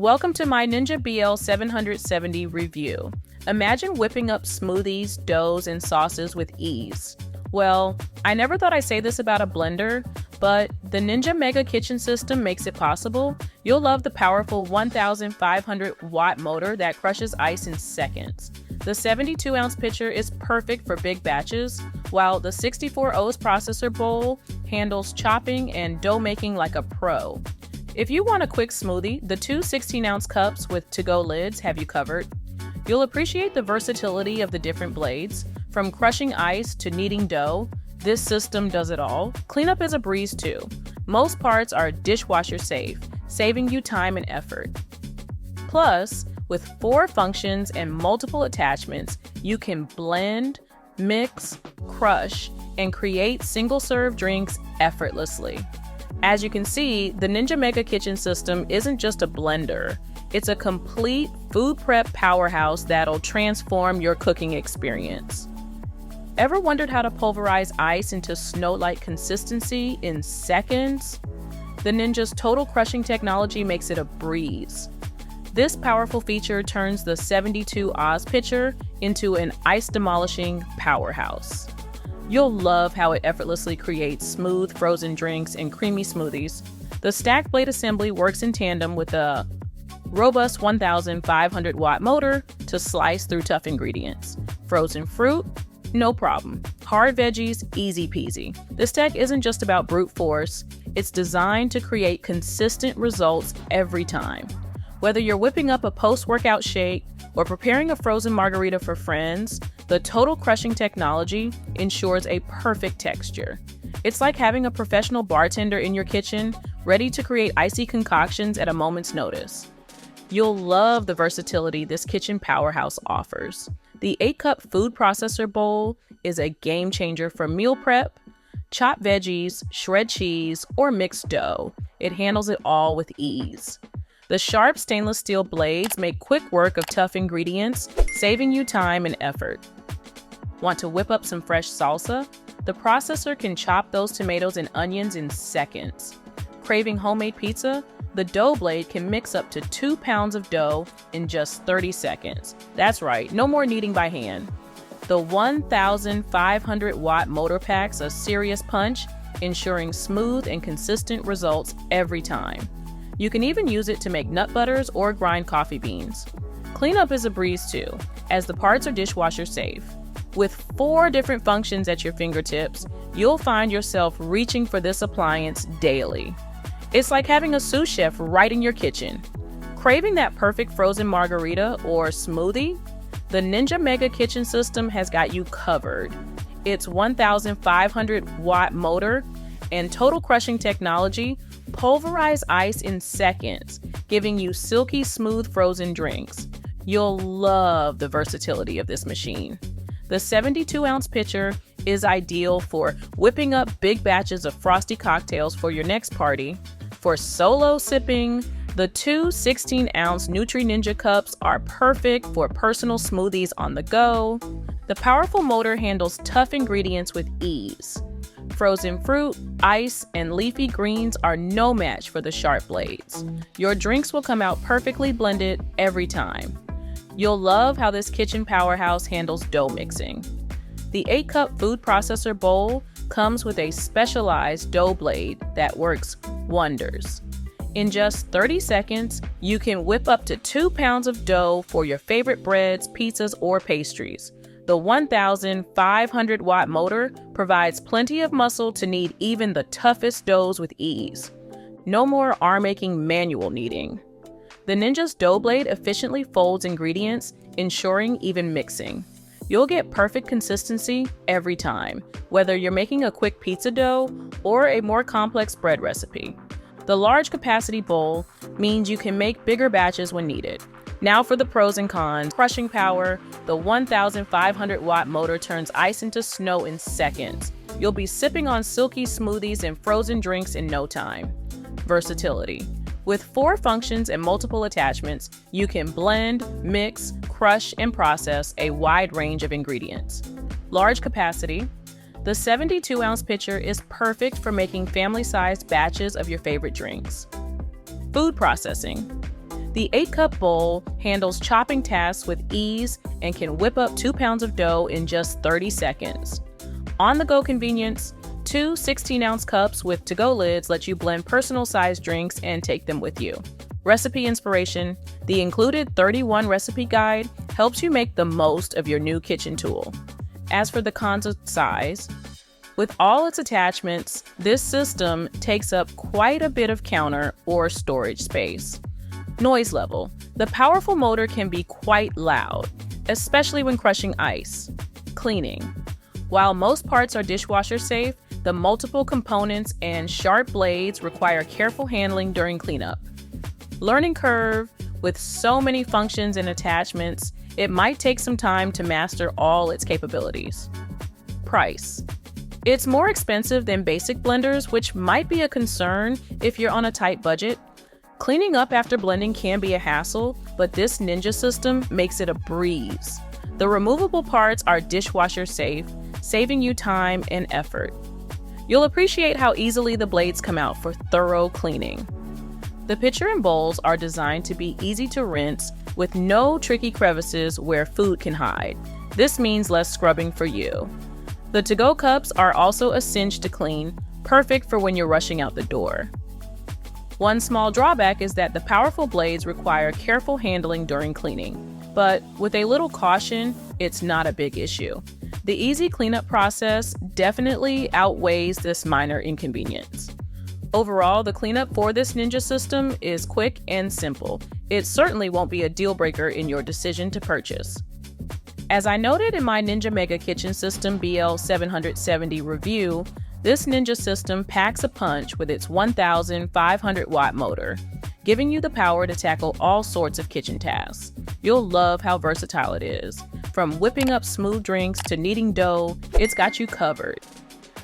Welcome to my Ninja BL770 review. Imagine whipping up smoothies, doughs, and sauces with ease. Well, I never thought I'd say this about a blender, but the Ninja Mega Kitchen System makes it possible. You'll love the powerful 1,500 watt motor that crushes ice in seconds. The 72-ounce pitcher is perfect for big batches, while the 64 O's processor bowl handles chopping and dough making like a pro. If you want a quick smoothie, the two 16-ounce cups with to-go lids have you covered. You'll appreciate the versatility of the different blades. From crushing ice to kneading dough, this system does it all. Cleanup is a breeze too. Most parts are dishwasher safe, saving you time and effort. Plus, with 4 functions and multiple attachments, you can blend, mix, crush, and create single-serve drinks effortlessly. As you can see, the Ninja Mega Kitchen System isn't just a blender. It's a complete food prep powerhouse that'll transform your cooking experience. Ever wondered how to pulverize ice into snow-like consistency in seconds? The Ninja's total crushing technology makes it a breeze. This powerful feature turns the 72 Oz pitcher into an ice-demolishing powerhouse. You'll love how it effortlessly creates smooth frozen drinks and creamy smoothies. The stack blade assembly works in tandem with a robust 1,500 watt motor to slice through tough ingredients. Frozen fruit? No problem. Hard veggies? Easy peasy. This tech isn't just about brute force, it's designed to create consistent results every time. Whether you're whipping up a post-workout shake or preparing a frozen margarita for friends, the total crushing technology ensures a perfect texture. It's like having a professional bartender in your kitchen, ready to create icy concoctions at a moment's notice. You'll love the versatility this kitchen powerhouse offers. The 8-cup food processor bowl is a game changer for meal prep, chop veggies, shred cheese, or mixed dough. It handles it all with ease. The sharp stainless steel blades make quick work of tough ingredients, saving you time and effort. Want to whip up some fresh salsa? The processor can chop those tomatoes and onions in seconds. Craving homemade pizza? The dough blade can mix up to 2 pounds of dough in just 30 seconds. That's right, no more kneading by hand. The 1,500 watt motor packs a serious punch, ensuring smooth and consistent results every time. You can even use it to make nut butters or grind coffee beans. Cleanup is a breeze too, as the parts are dishwasher safe. With 4 different functions at your fingertips, you'll find yourself reaching for this appliance daily. It's like having a sous chef right in your kitchen. Craving that perfect frozen margarita or smoothie? The Ninja Mega Kitchen System has got you covered. Its 1,500 watt motor and total crushing technology pulverize ice in seconds, giving you silky smooth frozen drinks. You'll love the versatility of this machine. The 72-ounce pitcher is ideal for whipping up big batches of frosty cocktails for your next party. For solo sipping, the two 16-ounce Nutri Ninja cups are perfect for personal smoothies on the go. The powerful motor handles tough ingredients with ease. Frozen fruit, ice, and leafy greens are no match for the sharp blades. Your drinks will come out perfectly blended every time. You'll love how this kitchen powerhouse handles dough mixing. The 8-cup food processor bowl comes with a specialized dough blade that works wonders. In just 30 seconds, you can whip up to 2 pounds of dough for your favorite breads, pizzas, or pastries. The 1,500 watt motor provides plenty of muscle to knead even the toughest doughs with ease. No more arm-aching manual kneading. The Ninja's dough blade efficiently folds ingredients, ensuring even mixing. You'll get perfect consistency every time, whether you're making a quick pizza dough or a more complex bread recipe. The large capacity bowl means you can make bigger batches when needed. Now for the pros and cons. Crushing power, the 1,500 watt motor turns ice into snow in seconds. You'll be sipping on silky smoothies and frozen drinks in no time. Versatility. With 4 functions and multiple attachments, you can blend, mix, crush, and process a wide range of ingredients. Large capacity. The 72-ounce pitcher is perfect for making family-sized batches of your favorite drinks. Food processing. The 8-cup bowl handles chopping tasks with ease and can whip up 2 pounds of dough in just 30 seconds. On-the-go convenience, two 16-ounce cups with to-go lids let you blend personal-sized drinks and take them with you. Recipe inspiration, the included 31 recipe guide helps you make the most of your new kitchen tool. As for the cons of size, with all its attachments, this system takes up quite a bit of counter or storage space. Noise level, the powerful motor can be quite loud, especially when crushing ice. Cleaning, while most parts are dishwasher safe, the multiple components and sharp blades require careful handling during cleanup. Learning curve, with so many functions and attachments, it might take some time to master all its capabilities. Price. It's more expensive than basic blenders, which might be a concern if you're on a tight budget. Cleaning up after blending can be a hassle, but this Ninja system makes it a breeze. The removable parts are dishwasher safe, saving you time and effort. You'll appreciate how easily the blades come out for thorough cleaning. The pitcher and bowls are designed to be easy to rinse with no tricky crevices where food can hide. This means less scrubbing for you. The to-go cups are also a cinch to clean, perfect for when you're rushing out the door. One small drawback is that the powerful blades require careful handling during cleaning, but with a little caution, it's not a big issue. The easy cleanup process definitely outweighs this minor inconvenience. Overall, the cleanup for this Ninja system is quick and simple. It certainly won't be a deal breaker in your decision to purchase. As I noted in my Ninja Mega Kitchen System BL770 review, this Ninja system packs a punch with its 1,500 watt motor, giving you the power to tackle all sorts of kitchen tasks. You'll love how versatile it is. From whipping up smooth drinks to kneading dough, it's got you covered.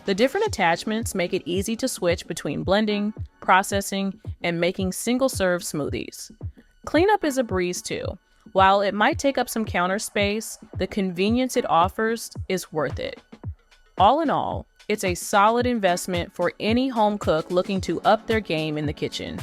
The different attachments make it easy to switch between blending, processing, and making single-serve smoothies. Cleanup is a breeze too. While it might take up some counter space, the convenience it offers is worth it. All in all, it's a solid investment for any home cook looking to up their game in the kitchen.